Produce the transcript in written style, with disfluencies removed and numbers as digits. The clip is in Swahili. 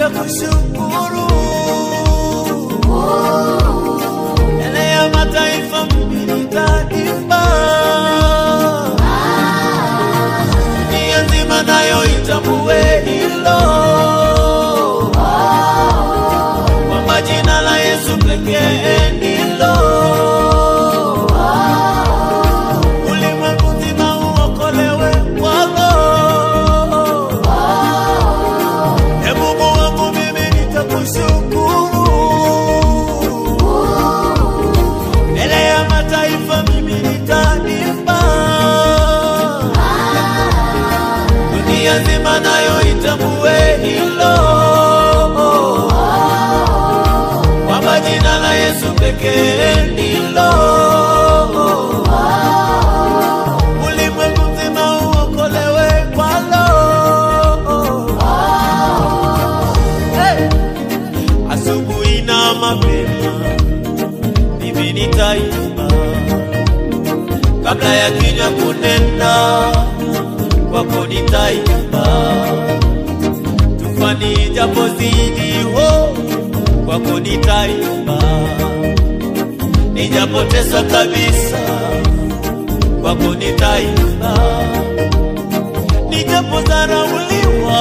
nitakushukuru. Mbele ya mataifa mimi nitaimba. Dunia nzima nayo itambue hilo, kwamba jina la Yesu pekee ndilo. Ulimwengu nzima uokolewe kwako. Ee Mungu wangu mimi nitakushukuru. Mbele ya mataifa mimi nitaimba. Dunia nzima nayo itambue hilo, kwamba jina la Yesu pekee ndilo. Ulimwengu mzima uokolewe kwalo. Hey! Asubuhi na mapema mimi nitaimba, kabla ya kinywa kunena kwako nitaimba. Tufani ijapozidi kwako nitaimba. Nijapoteswa kabisa kwako nitaimba. Nijapodharauliwa